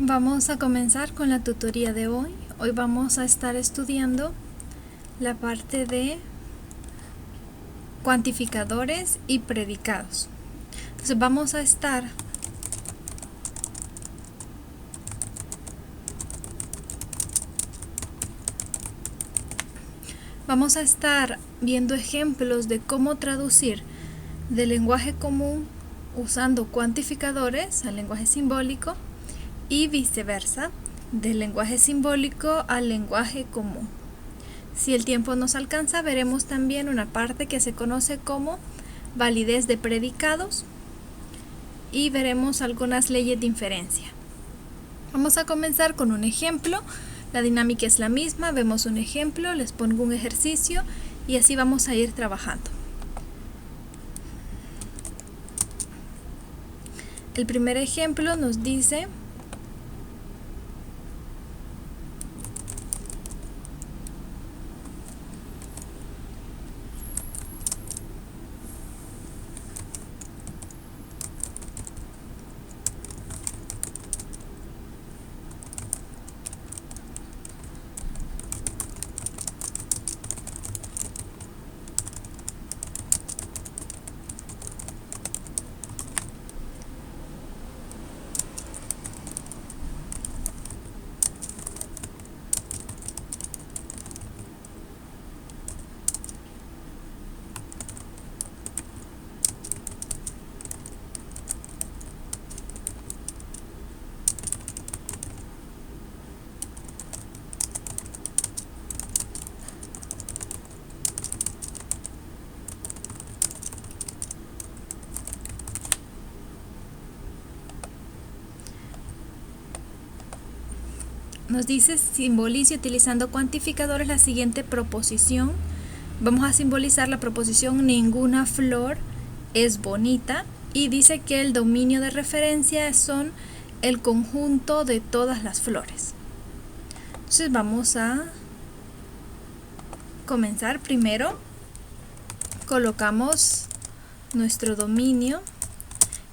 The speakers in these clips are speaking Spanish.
Vamos a comenzar con la tutoría de hoy. Hoy vamos a estar estudiando la parte de cuantificadores y predicados. Entonces vamos a estar viendo ejemplos de cómo traducir del lenguaje común usando cuantificadores al lenguaje simbólico y viceversa, del lenguaje simbólico al lenguaje común. Si el tiempo nos alcanza, veremos también una parte que se conoce como validez de predicados y veremos algunas leyes de inferencia. Vamos a comenzar con un ejemplo. La dinámica es la misma, vemos un ejemplo, les pongo un ejercicio y así vamos a ir trabajando. El primer ejemplo nos dice simbolice utilizando cuantificadores la siguiente proposición. Vamos a simbolizar la proposición ninguna flor es bonita y dice que el dominio de referencia son el conjunto de todas las flores. Entonces vamos a comenzar. Primero colocamos nuestro dominio,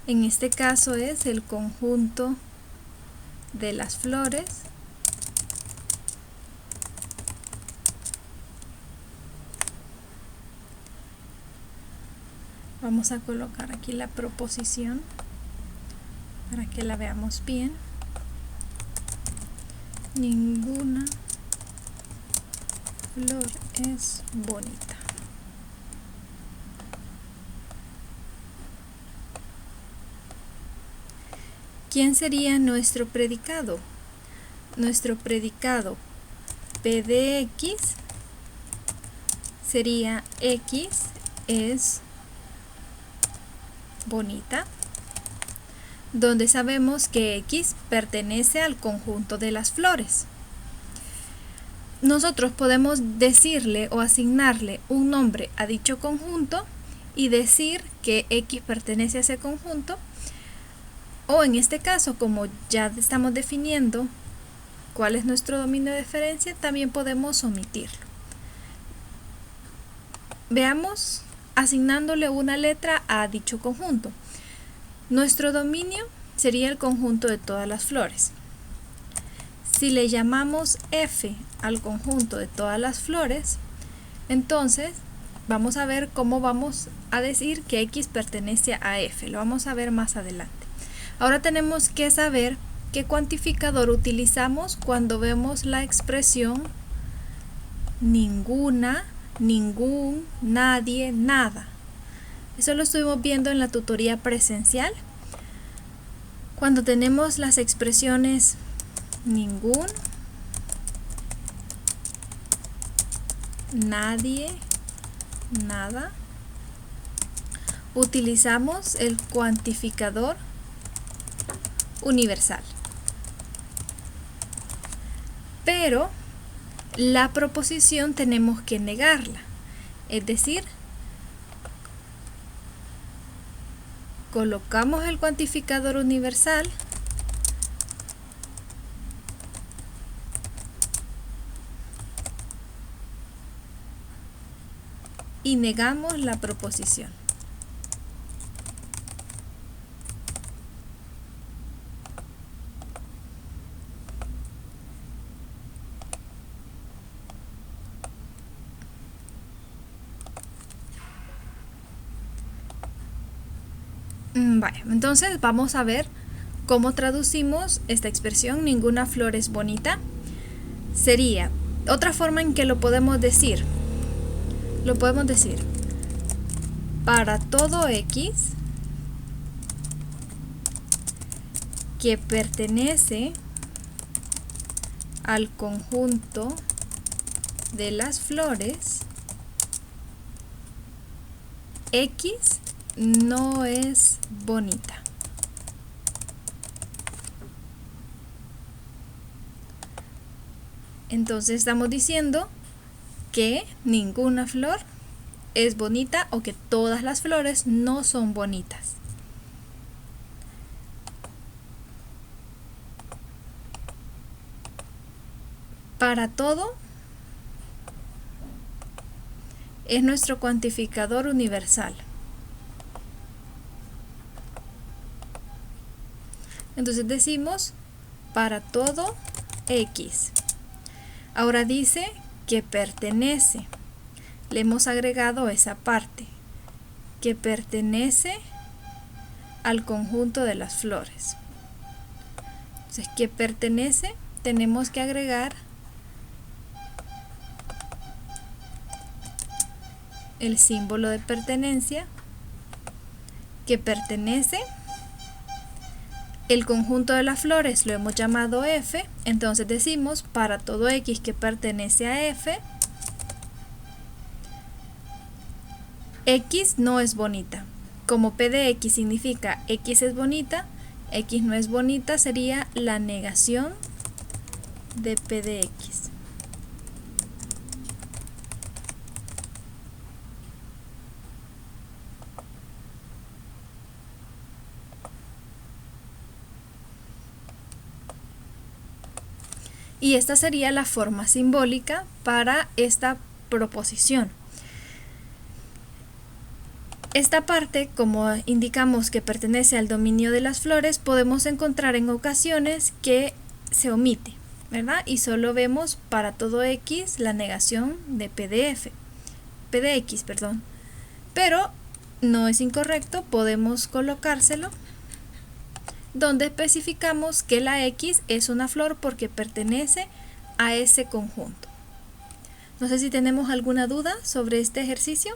en este caso es el conjunto de las flores. Vamos a colocar aquí la proposición para que la veamos bien. Ninguna flor es bonita. ¿Quién sería nuestro predicado? Nuestro predicado P de X sería X es bonita, donde sabemos que X pertenece al conjunto de las flores. Nosotros podemos decirle o asignarle un nombre a dicho conjunto y decir que X pertenece a ese conjunto, o en este caso, como ya estamos definiendo cuál es nuestro dominio de referencia, también podemos omitirlo. Veamos asignándole una letra a dicho conjunto. Nuestro dominio sería el conjunto de todas las flores. Si le llamamos F al conjunto de todas las flores, entonces vamos a ver cómo vamos a decir que X pertenece a F. Lo vamos a ver más adelante. Ahora tenemos que saber qué cuantificador utilizamos cuando vemos la expresión ninguna, ningún, nadie, nada. Eso lo estuvimos viendo en la tutoría presencial. Cuando tenemos las expresiones ningún, nadie, nada, utilizamos el cuantificador universal. Pero la proposición tenemos que negarla, es decir, colocamos el cuantificador universal y negamos la proposición. Vale, entonces vamos a ver cómo traducimos esta expresión ninguna flor es bonita. Sería otra forma en que lo podemos decir. Lo podemos decir para todo X que pertenece al conjunto de las flores, X no es bonita. Entonces estamos diciendo que ninguna flor es bonita o que todas las flores no son bonitas. Para todo es nuestro cuantificador universal. Entonces decimos para todo X. Ahora dice que pertenece. Le hemos agregado esa parte, que pertenece al conjunto de las flores. Entonces, que pertenece, tenemos que agregar el símbolo de pertenencia, que pertenece. El conjunto de las flores lo hemos llamado F, entonces decimos para todo X que pertenece a F, X no es bonita. Como P de X significa X es bonita, X no es bonita sería la negación de P de X. Y esta sería la forma simbólica para esta proposición. Esta parte, como indicamos que pertenece al dominio de las flores, podemos encontrar en ocasiones que se omite, ¿verdad? Y solo vemos para todo X la negación de P de X, perdón. Pero no es incorrecto, podemos colocárselo donde especificamos que la X es una flor porque pertenece a ese conjunto. No sé si tenemos alguna duda sobre este ejercicio.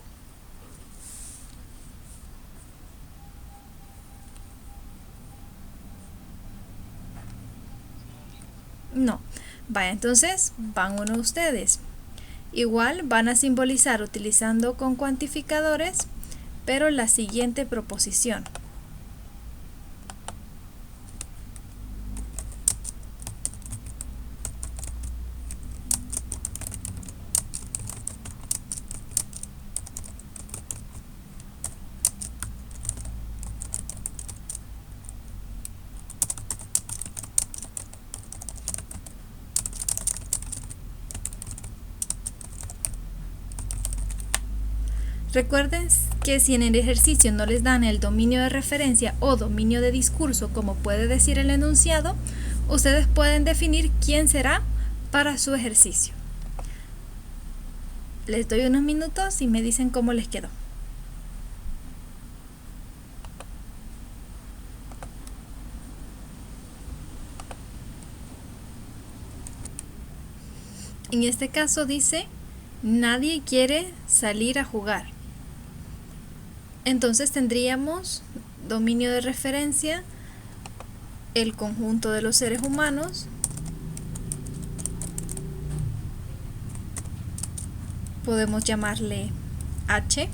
No. Vaya, entonces van uno ustedes. Igual van a simbolizar utilizando con cuantificadores, pero la siguiente proposición. Recuerden que si en el ejercicio no les dan el dominio de referencia o dominio de discurso, como puede decir el enunciado, ustedes pueden definir quién será para su ejercicio. Les doy unos minutos y me dicen cómo les quedó. En este caso dice, nadie quiere salir a jugar. Entonces tendríamos dominio de referencia, el conjunto de los seres humanos, podemos llamarle H,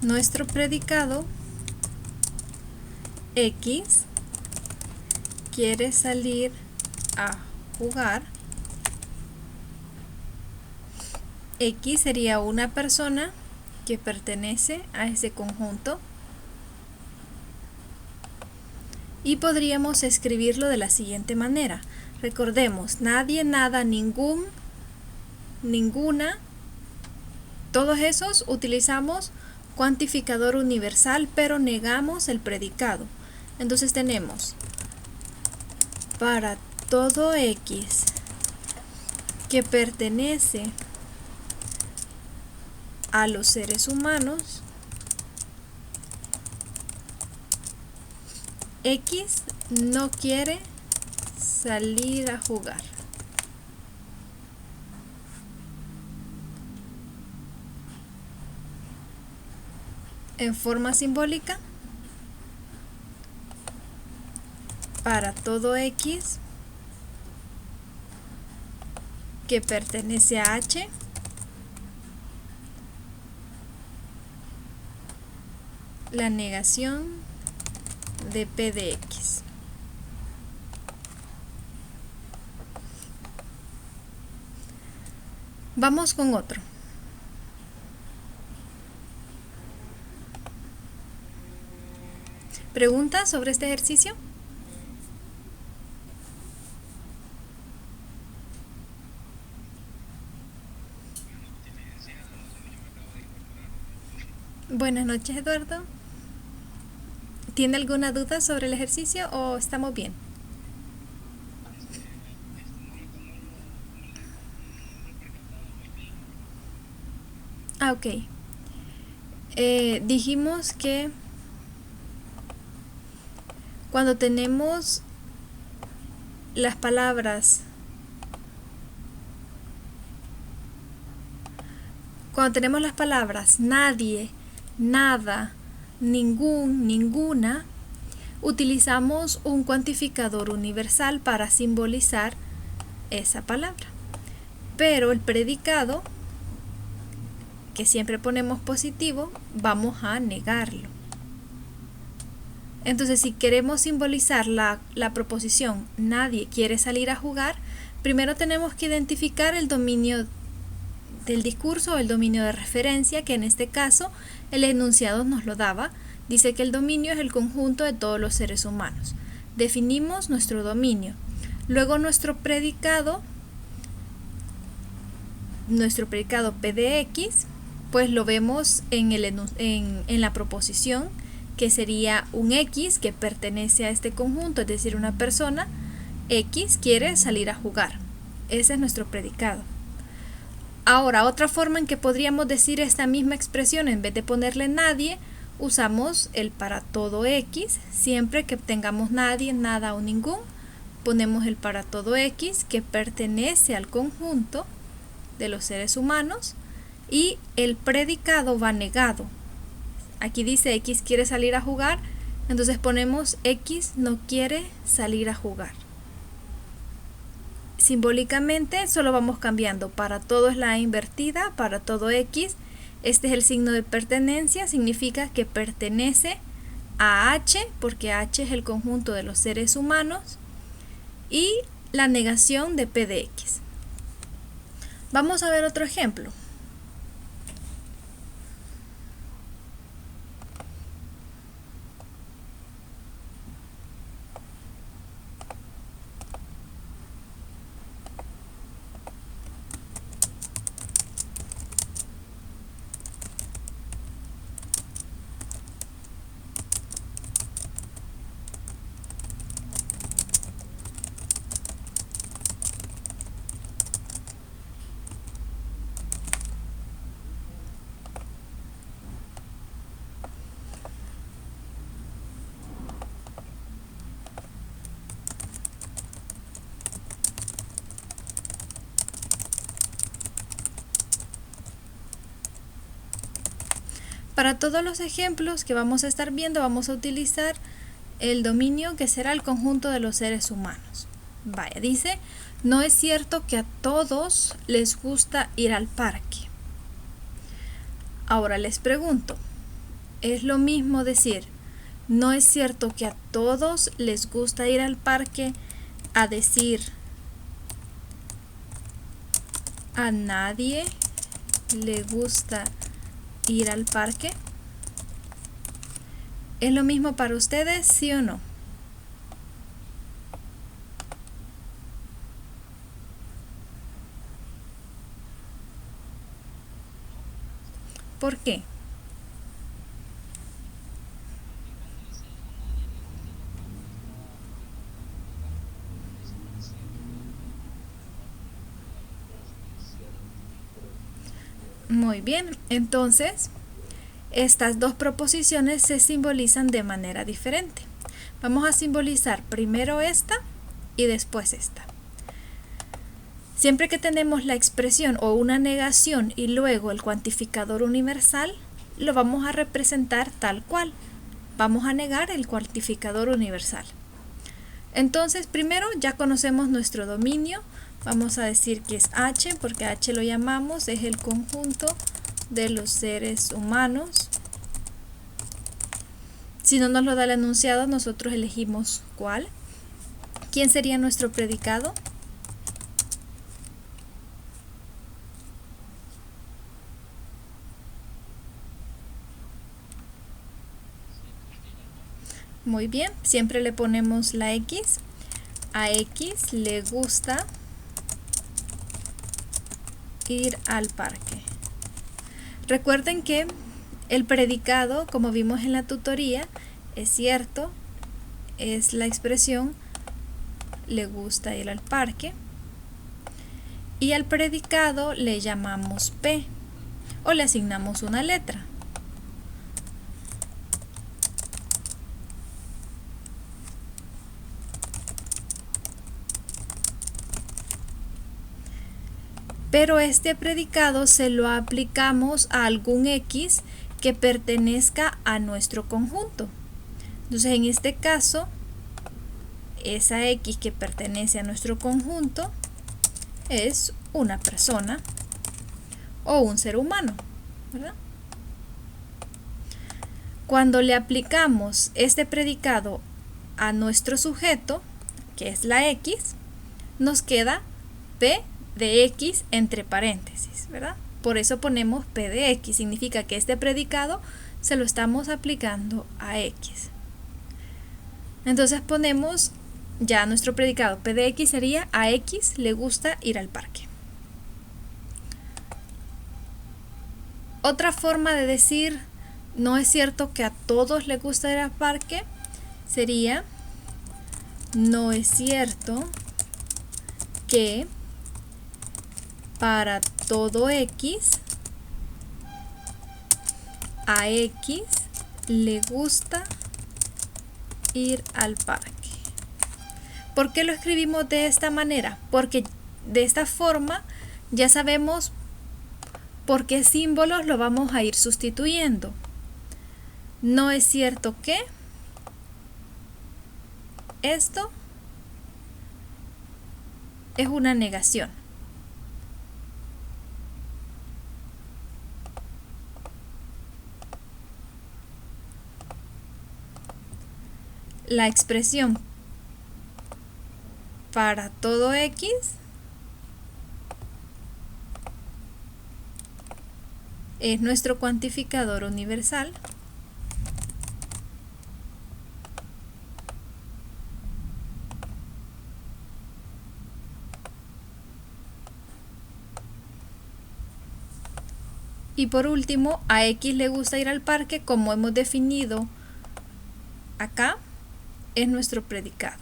nuestro predicado X quiere salir a jugar. X sería una persona que pertenece a ese conjunto y podríamos escribirlo de la siguiente manera. Recordemos, nadie, nada, ningún, ninguna, todos esos utilizamos cuantificador universal, pero negamos el predicado. Entonces tenemos para todo X que pertenece a los seres humanos, X no quiere salir a jugar. En forma simbólica, para todo X que pertenece a H, la negación de P de X. Vamos con otro. ¿Preguntas sobre este ejercicio? Buenas noches, Eduardo. ¿Tiene alguna duda sobre el ejercicio o estamos bien? Ok. Dijimos que cuando tenemos las palabras nadie, nada, ningún, ninguna, utilizamos un cuantificador universal para simbolizar esa palabra. Pero el predicado, que siempre ponemos positivo, vamos a negarlo. Entonces, si queremos simbolizar la proposición nadie quiere salir a jugar, primero tenemos que identificar el dominio del discurso o el dominio de referencia, que en este caso el enunciado nos lo daba. Dice que el dominio es el conjunto de todos los seres humanos. Definimos nuestro dominio. Luego nuestro predicado P de X, pues lo vemos en la proposición, que sería un X que pertenece a este conjunto, es decir, una persona X quiere salir a jugar. Ese es nuestro predicado. Ahora, otra forma en que podríamos decir esta misma expresión, en vez de ponerle nadie, usamos el para todo X. Siempre que tengamos nadie, nada o ningún, ponemos el para todo X que pertenece al conjunto de los seres humanos y el predicado va negado. Aquí dice X quiere salir a jugar, entonces ponemos X no quiere salir a jugar. Simbólicamente solo vamos cambiando. Para todo es la A invertida, para todo X. Este es el signo de pertenencia, significa que pertenece a H, porque H es el conjunto de los seres humanos, y la negación de P de X. Vamos a ver otro ejemplo. Para todos los ejemplos que vamos a estar viendo, vamos a utilizar el dominio que será el conjunto de los seres humanos. Vaya, dice, no es cierto que a todos les gusta ir al parque. Ahora les pregunto, ¿es lo mismo decir, no es cierto que a todos les gusta ir al parque, a decir, a nadie le gusta ir al parque? ¿Es lo mismo para ustedes, sí o no? ¿Por qué? Muy bien, entonces estas dos proposiciones se simbolizan de manera diferente. Vamos a simbolizar primero esta y después esta. Siempre que tenemos la expresión o una negación y luego el cuantificador universal, lo vamos a representar tal cual. Vamos a negar el cuantificador universal. Entonces, primero ya conocemos nuestro dominio. Vamos a decir que es H, porque H lo llamamos, es el conjunto de los seres humanos. Si no nos lo da el enunciado, nosotros elegimos cuál. ¿Quién sería nuestro predicado? Muy bien, siempre le ponemos la X. A X le gusta ir al parque. Recuerden que el predicado, como vimos en la tutoría, es cierto, es la expresión le gusta ir al parque. Y al predicado le llamamos P o le asignamos una letra. Pero este predicado se lo aplicamos a algún X que pertenezca a nuestro conjunto. Entonces, en este caso, esa X que pertenece a nuestro conjunto es una persona o un ser humano, ¿verdad? Cuando le aplicamos este predicado a nuestro sujeto, que es la X, nos queda P de X entre paréntesis, ¿verdad? Por eso ponemos P de X, significa que este predicado se lo estamos aplicando a X. Entonces ponemos ya nuestro predicado P de X sería a X le gusta ir al parque. Otra forma de decir no es cierto que a todos les gusta ir al parque sería no es cierto que para todo X, a X le gusta ir al parque. ¿Por qué lo escribimos de esta manera? Porque de esta forma ya sabemos por qué símbolos lo vamos a ir sustituyendo. No es cierto que esto es una negación. La expresión para todo X es nuestro cuantificador universal. Y por último, a X le gusta ir al parque, como hemos definido acá, es nuestro predicado.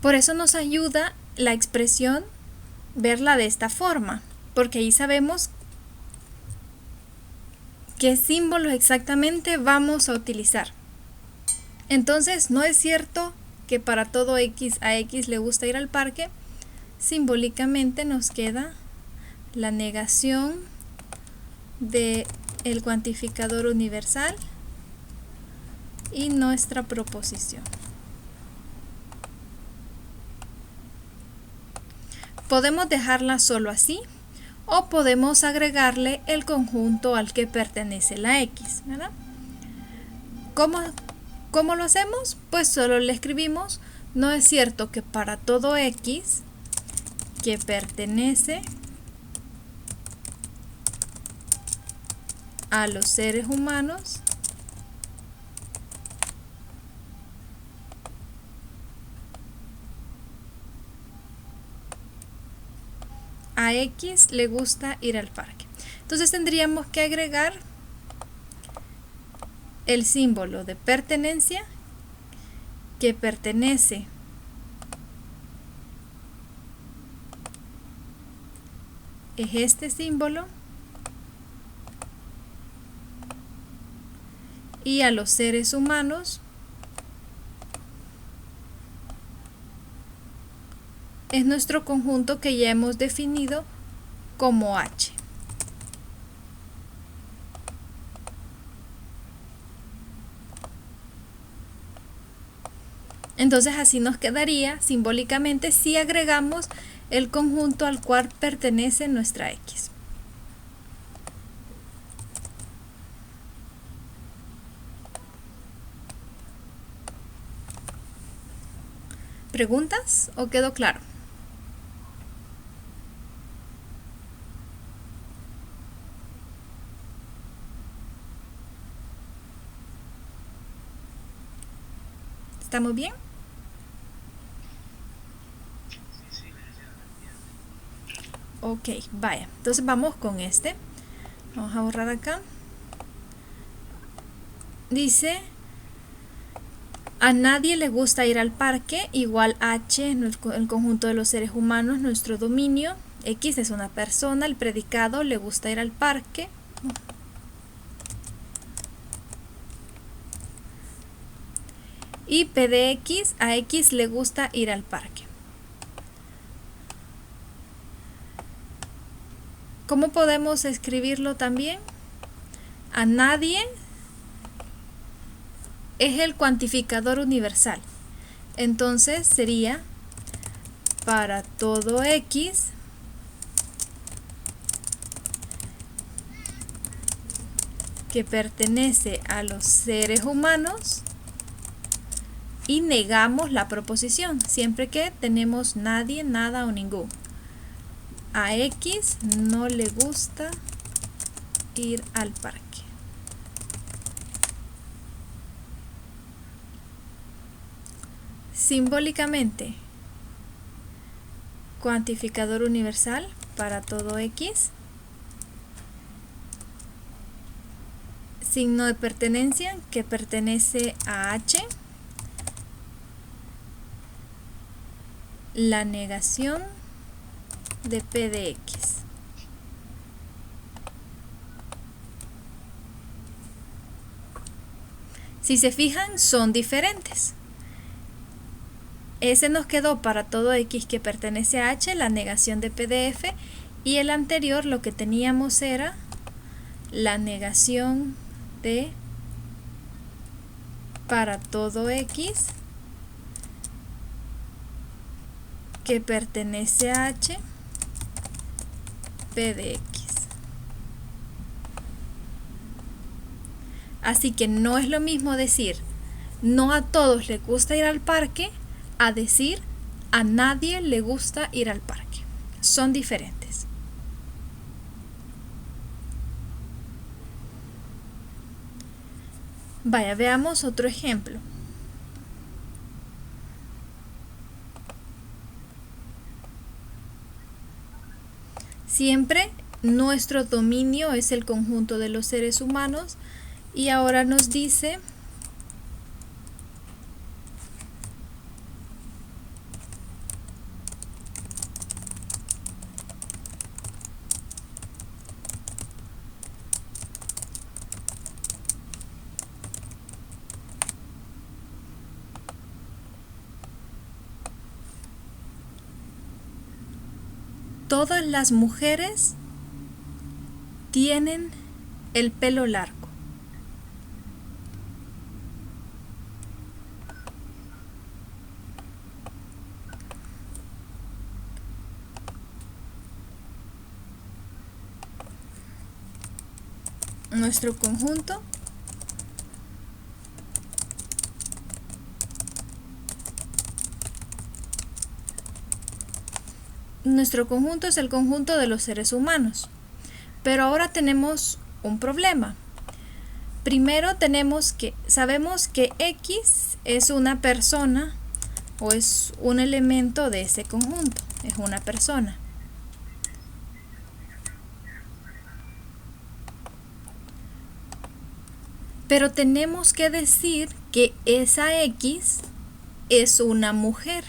Por eso nos ayuda la expresión verla de esta forma, porque ahí sabemos qué símbolos exactamente vamos a utilizar. Entonces, no es cierto que para todo X a X le gusta ir al parque. Simbólicamente nos queda la negación del cuantificador universal y nuestra proposición. Podemos dejarla solo así o podemos agregarle el conjunto al que pertenece la X, ¿verdad? ¿Cómo lo hacemos? Pues solo le escribimos, no es cierto que para todo X que pertenece a los seres humanos a X le gusta ir al parque. Entonces tendríamos que agregar el símbolo de pertenencia que pertenece es este símbolo y a los seres humanos es nuestro conjunto que ya hemos definido como H. Entonces así nos quedaría simbólicamente si agregamos el conjunto al cual pertenece nuestra X. ¿Preguntas o quedó claro? ¿Estamos bien? Ok, vaya. Entonces vamos con este. Vamos a borrar acá. Dice, a nadie le gusta ir al parque, igual H, el conjunto de los seres humanos, nuestro dominio. X es una persona, el predicado, le gusta ir al parque. Y P de X, a X le gusta ir al parque. ¿Cómo podemos escribirlo también? A nadie es el cuantificador universal. Entonces sería para todo X que pertenece a los seres humanos y negamos la proposición siempre que tenemos nadie, nada o ningún. A X no le gusta ir al parque. Simbólicamente, cuantificador universal para todo X. Signo de pertenencia que pertenece a H. La negación de P de X. Si se fijan, son diferentes. Ese nos quedó para todo X que pertenece a H, la negación de P de F, y el anterior lo que teníamos era la negación de para todo X que pertenece a H, P de X. Así que no es lo mismo decir no a todos les gusta ir al parque a decir a nadie le gusta ir al parque. Son diferentes. Vaya, veamos otro ejemplo. Siempre nuestro dominio es el conjunto de los seres humanos y ahora nos dice todas las mujeres tienen el pelo largo. Nuestro conjunto es el conjunto de los seres humanos. Pero ahora tenemos un problema. Primero sabemos que X es una persona o es un elemento de ese conjunto, es una persona. Pero tenemos que decir que esa X es una mujer.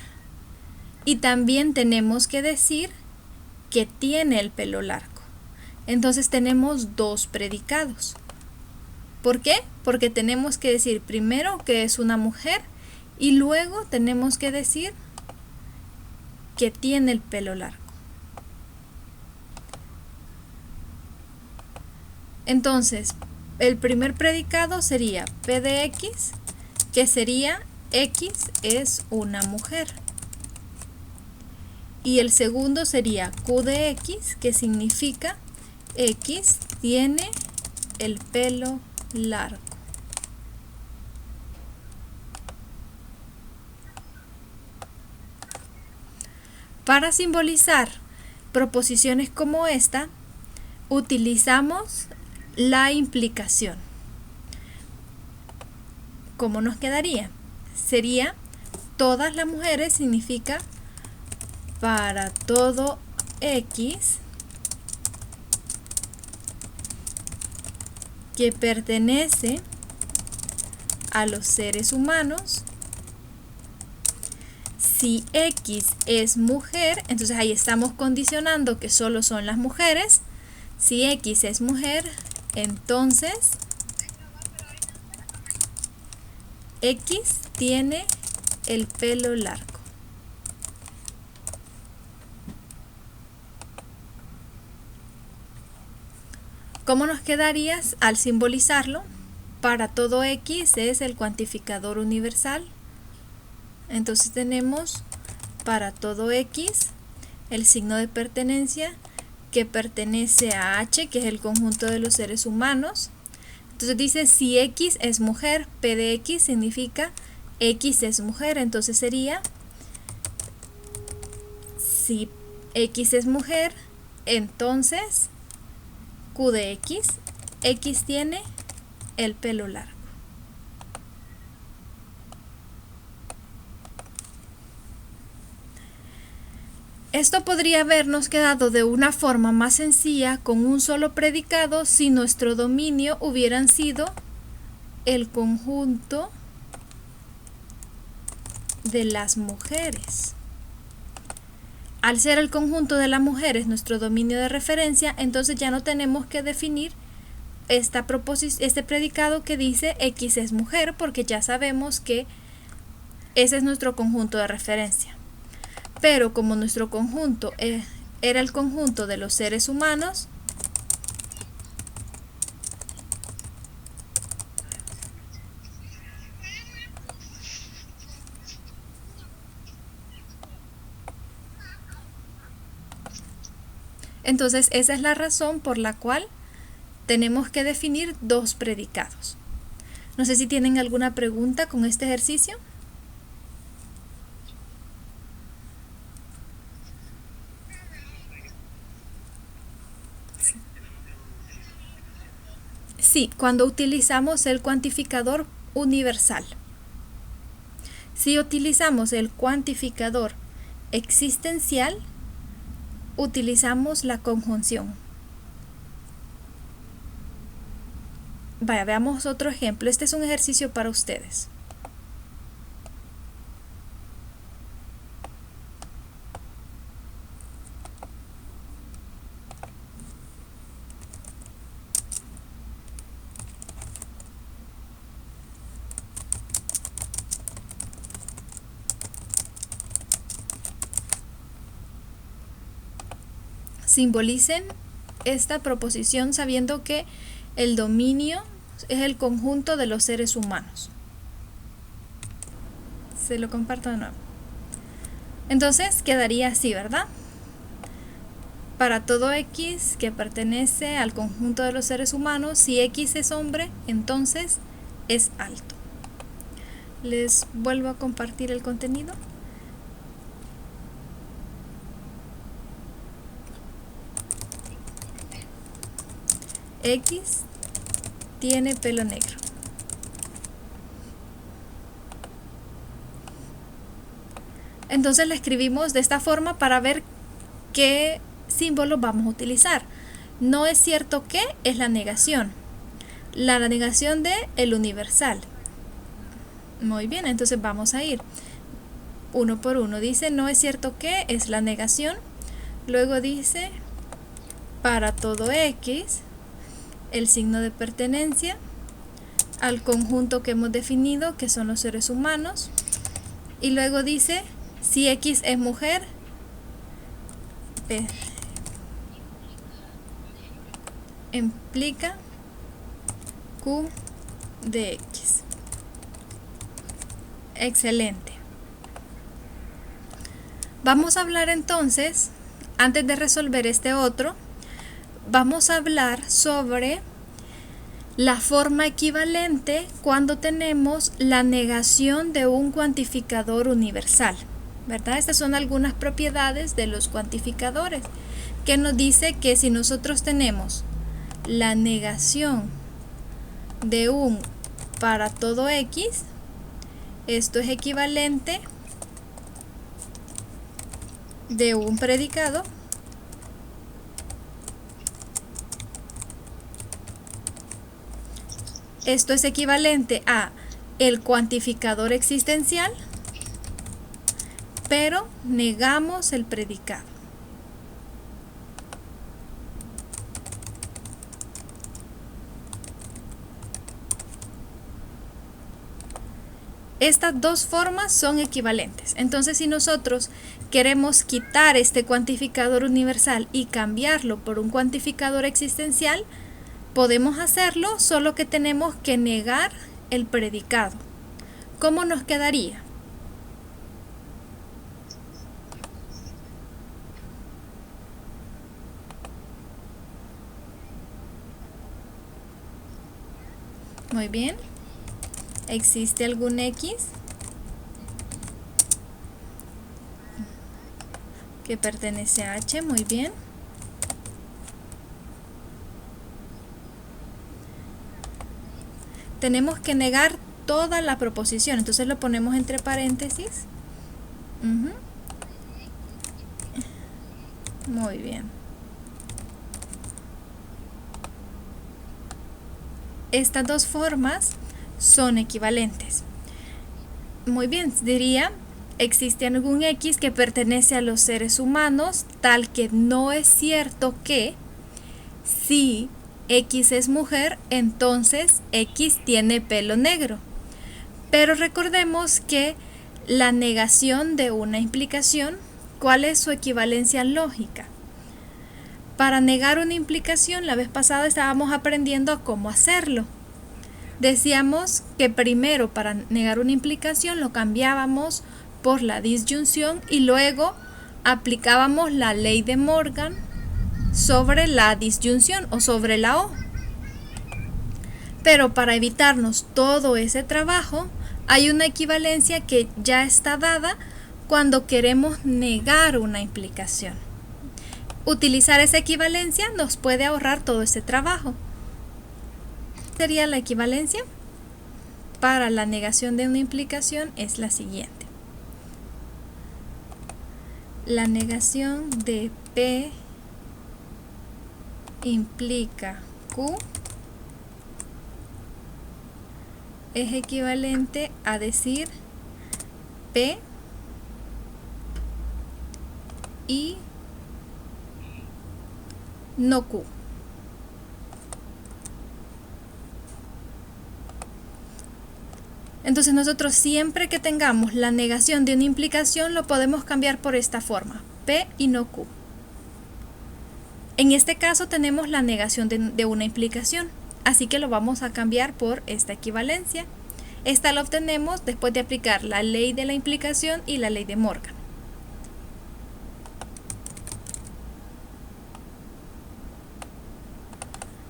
Y también tenemos que decir que tiene el pelo largo. Entonces tenemos dos predicados. ¿Por qué? Porque tenemos que decir primero que es una mujer y luego tenemos que decir que tiene el pelo largo. Entonces, el primer predicado sería P de X, que sería X es una mujer. Y el segundo sería Q de X, que significa X tiene el pelo largo. Para simbolizar proposiciones como esta, utilizamos la implicación. ¿Cómo nos quedaría? Sería todas las mujeres significa para todo X que pertenece a los seres humanos. Si X es mujer, entonces ahí estamos condicionando que solo son las mujeres. Si X es mujer, entonces X tiene el pelo largo. ¿Cómo nos quedaría al simbolizarlo? Para todo X es el cuantificador universal. Entonces tenemos para todo X el signo de pertenencia que pertenece a H, que es el conjunto de los seres humanos. Entonces dice si X es mujer, P de X significa X es mujer. Entonces sería si X es mujer, entonces Q de X, X tiene el pelo largo. Esto podría habernos quedado de una forma más sencilla con un solo predicado si nuestro dominio hubieran sido el conjunto de las mujeres. Al ser el conjunto de las mujeres nuestro dominio de referencia, entonces ya no tenemos que definir este predicado que dice X es mujer, porque ya sabemos que ese es nuestro conjunto de referencia. Pero como nuestro conjunto era el conjunto de los seres humanos, entonces esa es la razón por la cual tenemos que definir dos predicados. No sé si tienen alguna pregunta con este ejercicio. Sí, cuando utilizamos el cuantificador universal. Si utilizamos el cuantificador existencial, utilizamos la conjunción. Vaya, veamos otro ejemplo. Este es un ejercicio para ustedes. Simbolicen esta proposición sabiendo que el dominio es el conjunto de los seres humanos. Se lo comparto de nuevo. Entonces quedaría así, ¿verdad? Para todo X que pertenece al conjunto de los seres humanos, si X es hombre, entonces es alto. Les vuelvo a compartir el contenido. X tiene pelo negro. Entonces la escribimos de esta forma para ver qué símbolo vamos a utilizar. No es cierto que es la negación. la negación de el universal. Muy bien, entonces vamos a ir uno por uno. Dice, no es cierto que es la negación. Luego dice, para todo X, el signo de pertenencia al conjunto que hemos definido, que son los seres humanos. Y luego dice, si X es mujer, implica Q de X. Excelente. Vamos a hablar entonces, antes de resolver este otro, vamos a hablar sobre la forma equivalente cuando tenemos la negación de un cuantificador universal, ¿verdad? Estas son algunas propiedades de los cuantificadores, que nos dice que si nosotros tenemos la negación de un para todo X, esto es equivalente de un predicado esto es equivalente a el cuantificador existencial, pero negamos el predicado. Estas dos formas son equivalentes. Entonces, si nosotros queremos quitar este cuantificador universal y cambiarlo por un cuantificador existencial, podemos hacerlo, solo que tenemos que negar el predicado. ¿Cómo nos quedaría? Muy bien. ¿Existe algún X que pertenece a H? Muy bien. Tenemos que negar toda la proposición, entonces lo ponemos entre paréntesis. Muy bien. Estas dos formas son equivalentes. Muy bien, diría, existe algún X que pertenece a los seres humanos, tal que no es cierto que si X es mujer, entonces X tiene pelo negro. Pero recordemos que la negación de una implicación, ¿cuál es su equivalencia lógica? Para negar una implicación, la vez pasada estábamos aprendiendo a cómo hacerlo. Decíamos que primero para negar una implicación lo cambiábamos por la disyunción y luego aplicábamos la ley de Morgan sobre la disyunción o sobre la O. Pero para evitarnos todo ese trabajo, hay una equivalencia que ya está dada cuando queremos negar una implicación. Utilizar esa equivalencia nos puede ahorrar todo ese trabajo. Sería la equivalencia para la negación de una implicación es la siguiente. La negación de P implica Q es equivalente a decir P y no Q. Entonces nosotros siempre que tengamos la negación de una implicación lo podemos cambiar por esta forma, P y no Q. En este caso tenemos la negación de una implicación, así que lo vamos a cambiar por esta equivalencia. Esta la obtenemos después de aplicar la ley de la implicación y la ley de Morgan.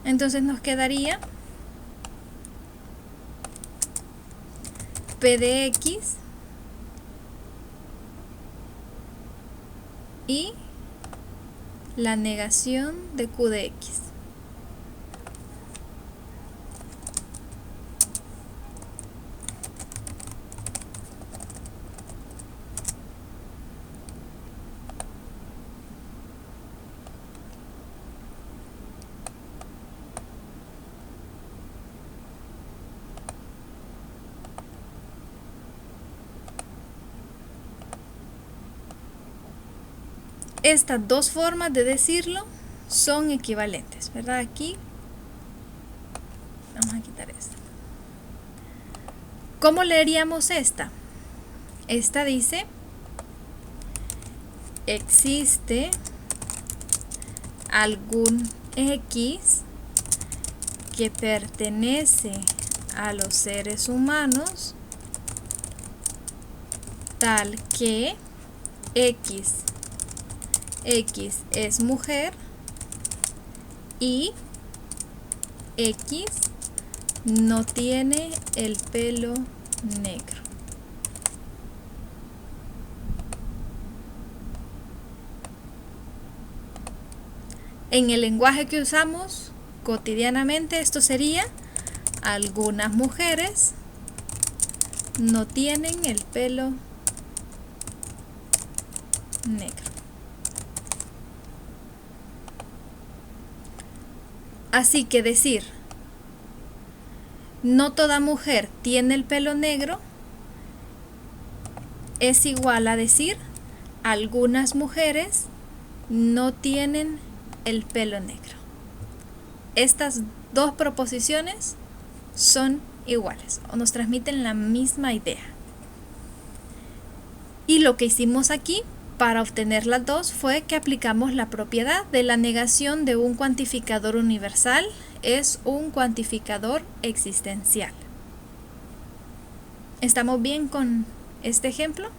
Entonces nos quedaría P de X y la negación de Q de X. estas dos formas de decirlo son equivalentes, ¿verdad? Aquí vamos a quitar esta. ¿Cómo leeríamos esta? Esta dice: existe algún X que pertenece a los seres humanos tal que X es mujer y X no tiene el pelo negro. En el lenguaje que usamos cotidianamente, esto sería: algunas mujeres no tienen el pelo negro. Así que decir no toda mujer tiene el pelo negro es igual a decir algunas mujeres no tienen el pelo negro. Estas dos proposiciones son iguales o nos transmiten la misma idea. Y lo que hicimos aquí para obtener las dos fue que aplicamos la propiedad de la negación de un cuantificador universal es un cuantificador existencial. ¿Estamos bien con este ejemplo?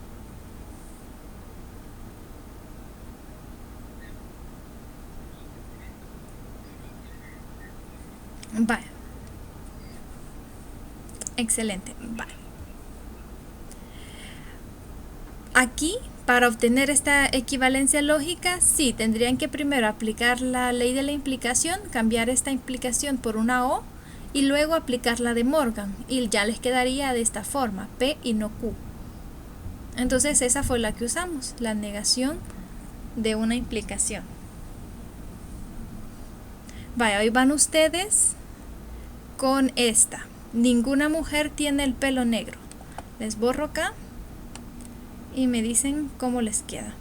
Vale. Excelente. Vale. Aquí, para obtener esta equivalencia lógica, sí, tendrían que primero aplicar la ley de la implicación, cambiar esta implicación por una O y luego aplicar la de Morgan. Y ya les quedaría de esta forma, P y no Q. Entonces esa fue la que usamos, la negación de una implicación. Vaya, hoy van ustedes con esta. Ninguna mujer tiene el pelo negro. Les borro acá y me dicen cómo les queda.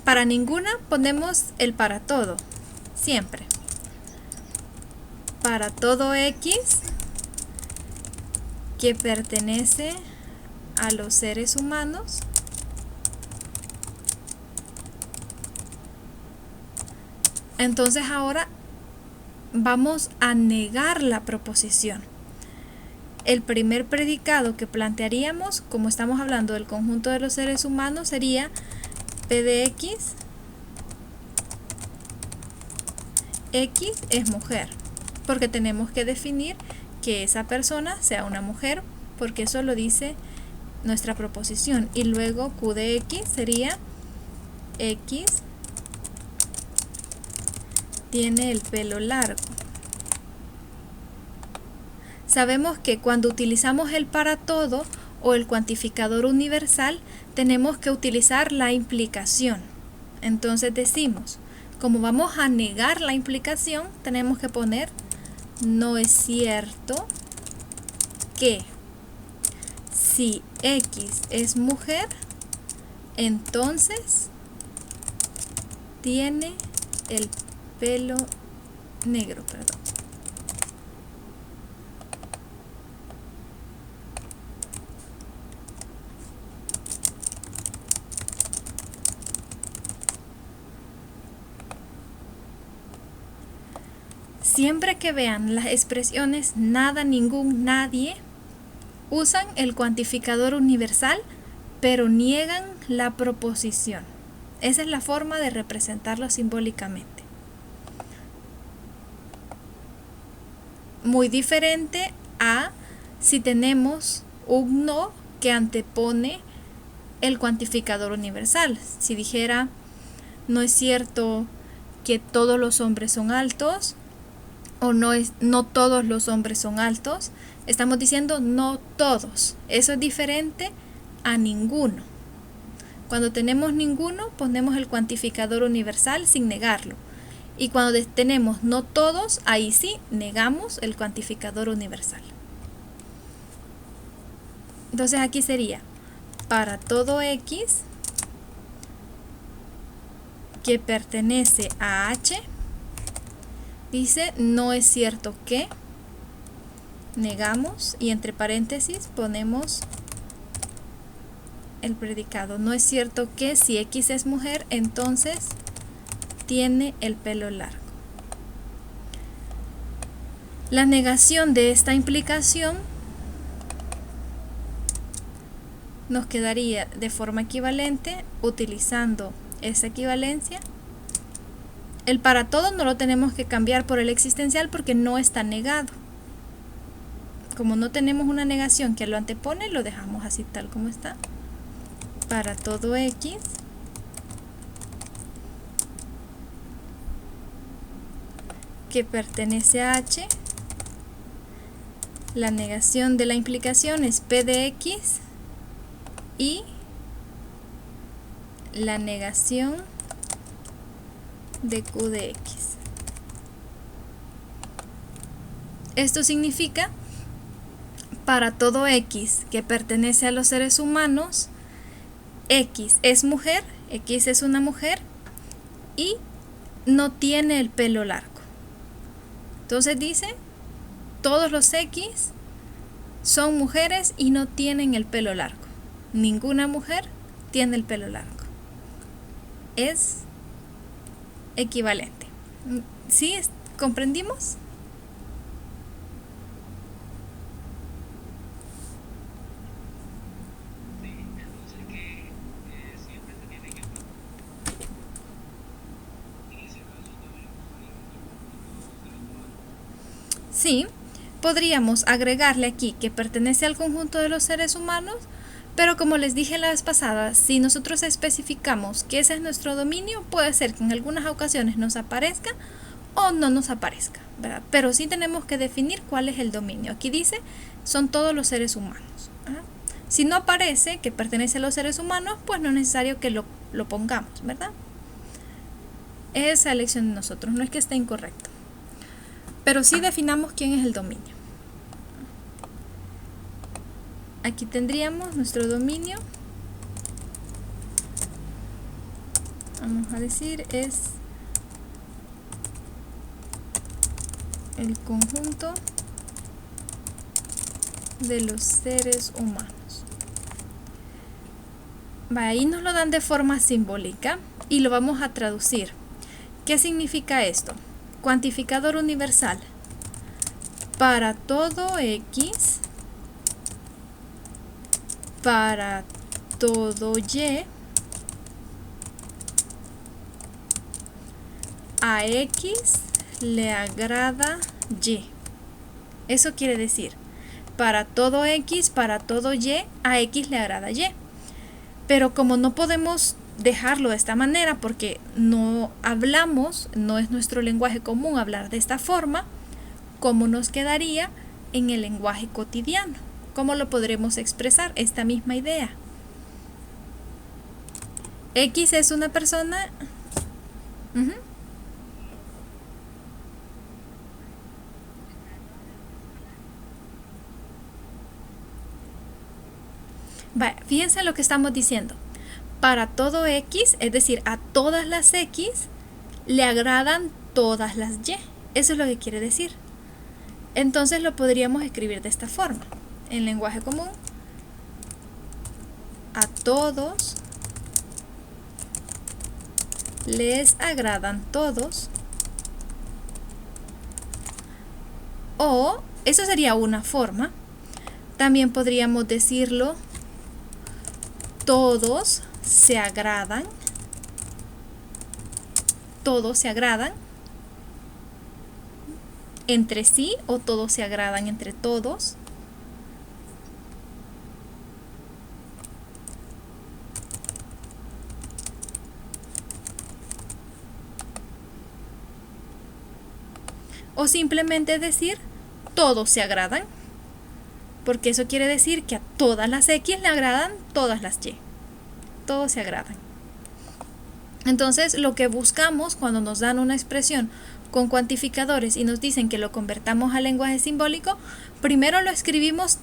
Para ninguna ponemos el para todo, siempre. Para todo X que pertenece a los seres humanos entonces ahora vamos a negar la proposición. El primer predicado que plantearíamos, como estamos hablando del conjunto de los seres humanos, sería P de X. X es mujer, porque tenemos que definir que esa persona sea una mujer, porque eso lo dice nuestra proposición. Y luego Q de X sería X tiene el pelo largo. Sabemos que cuando utilizamos el para todo o el cuantificador universal, tenemos que utilizar la implicación. Entonces decimos, como vamos a negar la implicación, tenemos que poner no es cierto que si X es mujer, entonces tiene el pelo negro, perdón. Siempre que vean las expresiones nada, ningún, nadie, usan el cuantificador universal, pero niegan la proposición. Esa es la forma de representarlo simbólicamente. Muy diferente a si tenemos un no que antepone el cuantificador universal. Si dijera, no es cierto que todos los hombres son altos, o no todos los hombres son altos, estamos diciendo no todos. Eso es diferente a ninguno. Cuando tenemos ninguno, ponemos el cuantificador universal sin negarlo. Y cuando tenemos no todos, ahí sí negamos el cuantificador universal. Entonces aquí sería para todo X que pertenece a H, dice no es cierto que, negamos y entre paréntesis ponemos el predicado. No es cierto que si X es mujer, entonces tiene el pelo largo. La negación de esta implicación nos quedaría de forma equivalente utilizando esa equivalencia. El para todo no lo tenemos que cambiar por el existencial porque no está negado. Como no tenemos una negación que lo antepone, lo dejamos así tal como está. Para todo X que pertenece a H, la negación de la implicación es P de X y la negación de Q de X. Esto significa para todo X que pertenece a los seres humanos, X es mujer, X es una mujer y no tiene el pelo largo. Entonces dice, todos los X son mujeres y no tienen el pelo largo. Ninguna mujer tiene el pelo largo. Es equivalente. ¿Sí? ¿Comprendimos? Sí, podríamos agregarle aquí que pertenece al conjunto de los seres humanos, pero como les dije la vez pasada, si nosotros especificamos que ese es nuestro dominio, puede ser que en algunas ocasiones nos aparezca o no nos aparezca, ¿verdad? Pero sí tenemos que definir cuál es el dominio. Aquí dice, son todos los seres humanos. ¿Verdad? Si no aparece que pertenece a los seres humanos, pues no es necesario que lo pongamos, ¿verdad? Esa elección de nosotros, no es que esté incorrecto. Pero sí definamos quién es el dominio. Aquí tendríamos nuestro dominio. Vamos a decir es el conjunto de los seres humanos. Ahí nos lo dan de forma simbólica y lo vamos a traducir. ¿Qué significa esto? Cuantificador universal. Para todo X, para todo Y, a X le agrada Y. Eso quiere decir, para todo X, para todo Y, a X le agrada Y. Pero como no podemos dejarlo de esta manera porque no hablamos, no es nuestro lenguaje común hablar de esta forma, ¿cómo nos quedaría en el lenguaje cotidiano? ¿Cómo lo podremos expresar esta misma idea? X es una persona. Fíjense lo que estamos diciendo. Para todo X, es decir, a todas las X, le agradan todas las Y. Eso es lo que quiere decir. Entonces lo podríamos escribir de esta forma. En lenguaje común, a todos les agradan todos. O, eso sería una forma. También podríamos decirlo, todos se agradan. Todos se agradan entre sí o todos se agradan entre todos. O simplemente decir todos se agradan, porque eso quiere decir que a todas las X le agradan todas las Y. Todos se agradan. Entonces lo que buscamos cuando nos dan una expresión con cuantificadores y nos dicen que lo convertamos al lenguaje simbólico, primero lo escribimos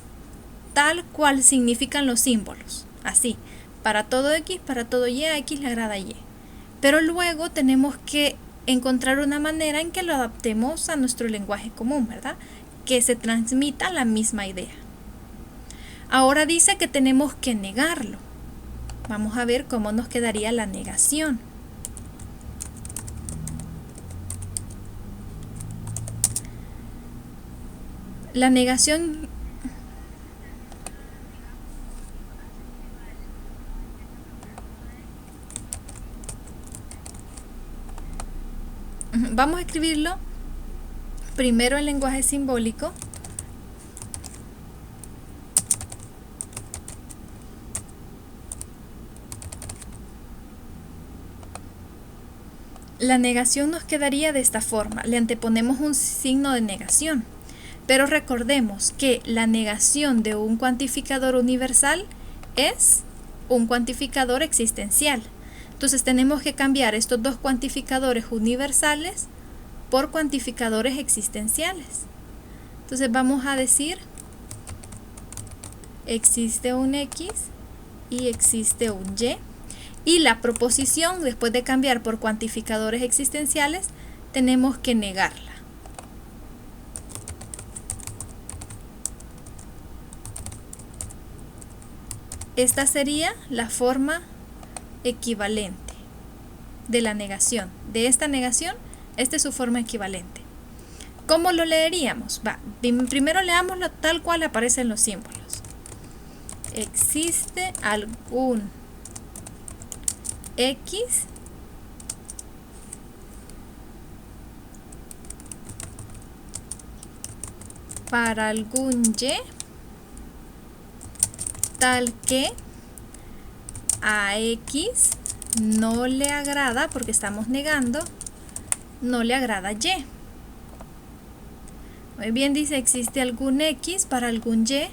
tal cual significan los símbolos. Así, para todo X, para todo Y, a X le agrada Y. Pero luego tenemos que encontrar una manera en que lo adaptemos a nuestro lenguaje común, ¿verdad? Que se transmita la misma idea. Ahora dice que tenemos que negarlo. Vamos a ver cómo nos quedaría la negación. La negación... Vamos a escribirlo primero en lenguaje simbólico. La negación nos quedaría de esta forma. Le anteponemos un signo de negación. Pero recordemos que la negación de un cuantificador universal es un cuantificador existencial. Entonces tenemos que cambiar estos dos cuantificadores universales por cuantificadores existenciales. Entonces vamos a decir, existe un X y existe un Y. Y la proposición, después de cambiar por cuantificadores existenciales, tenemos que negarla. Esta sería la forma equivalente de la negación. De esta negación, esta es su forma equivalente. ¿Cómo lo leeríamos? Primero leámoslo tal cual aparece en los símbolos. Existe algún X para algún Y tal que a X no le agrada, porque estamos negando, no le agrada Y. Muy bien, dice existe algún X para algún Y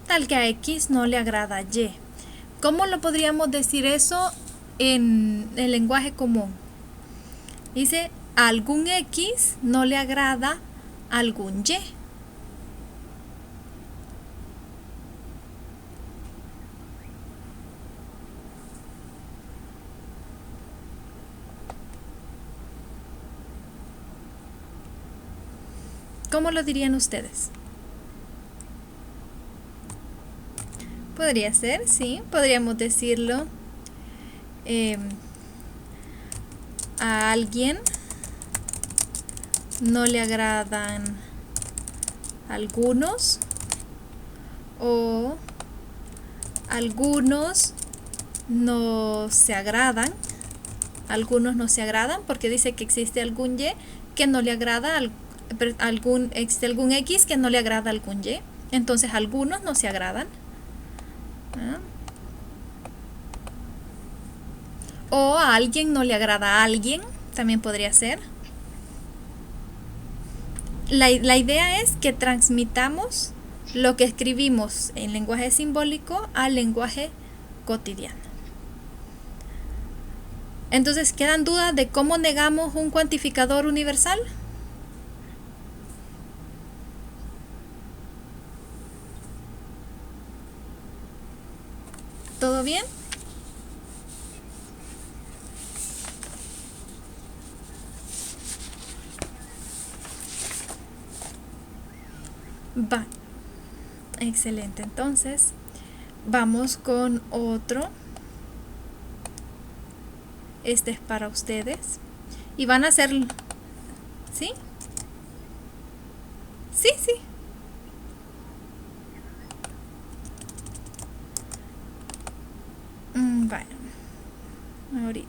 tal que a X no le agrada Y. ¿Cómo lo podríamos decir eso en el lenguaje común? Dice algún X no le agrada algún Y. ¿Cómo lo dirían ustedes? Podría ser, sí, podríamos decirlo. A alguien no le agradan algunos, o algunos no se agradan. Algunos no se agradan porque dice que existe algún Y que no le agrada existe algún X que no le agrada algún Y. Entonces algunos no se agradan. O a alguien no le agrada a alguien, también podría ser. La idea es que transmitamos lo que escribimos en lenguaje simbólico al lenguaje cotidiano. Entonces, ¿quedan dudas de cómo negamos un cuantificador universal? ¿Todo bien? Va. Excelente. Entonces, vamos con otro. Este es para ustedes. Y van a hacer... ¿Sí? Sí, sí. Bueno. Ahorita.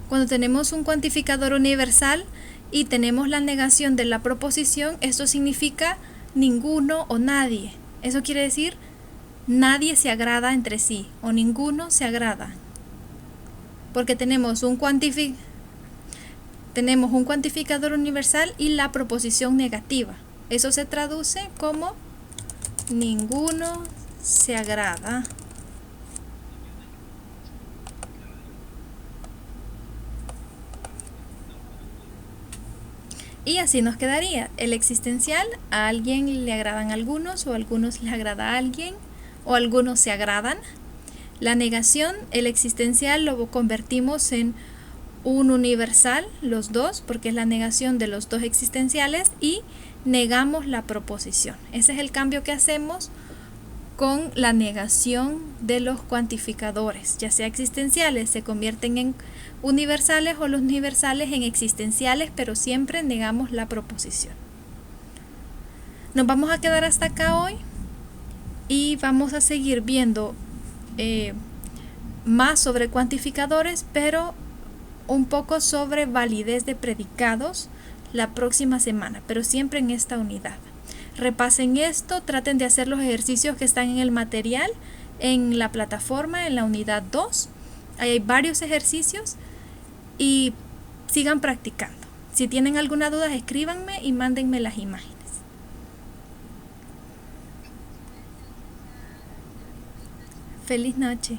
Cuando tenemos un cuantificador universal y tenemos la negación de la proposición, esto significa ninguno o nadie. Eso quiere decir nadie se agrada entre sí o ninguno se agrada. Porque tenemos un cuantificador universal y la proposición negativa. Eso se traduce como ninguno se agrada. Y así nos quedaría. El existencial, a alguien le agradan algunos o a algunos les agrada a alguien o algunos se agradan. La negación, el existencial lo convertimos en un universal, los dos, porque es la negación de los dos existenciales, y negamos la proposición. Ese es el cambio que hacemos con la negación de los cuantificadores, ya sea existenciales, se convierten en universales o los universales en existenciales, pero siempre negamos la proposición. Nos vamos a quedar hasta acá hoy y vamos a seguir viendo más sobre cuantificadores, pero un poco sobre validez de predicados la próxima semana, pero siempre en esta unidad. Repasen esto, traten de hacer los ejercicios que están en el material, en la plataforma, en la unidad 2. Ahí hay varios ejercicios y sigan practicando. Si tienen alguna duda, escríbanme y mándenme las imágenes. Feliz noche.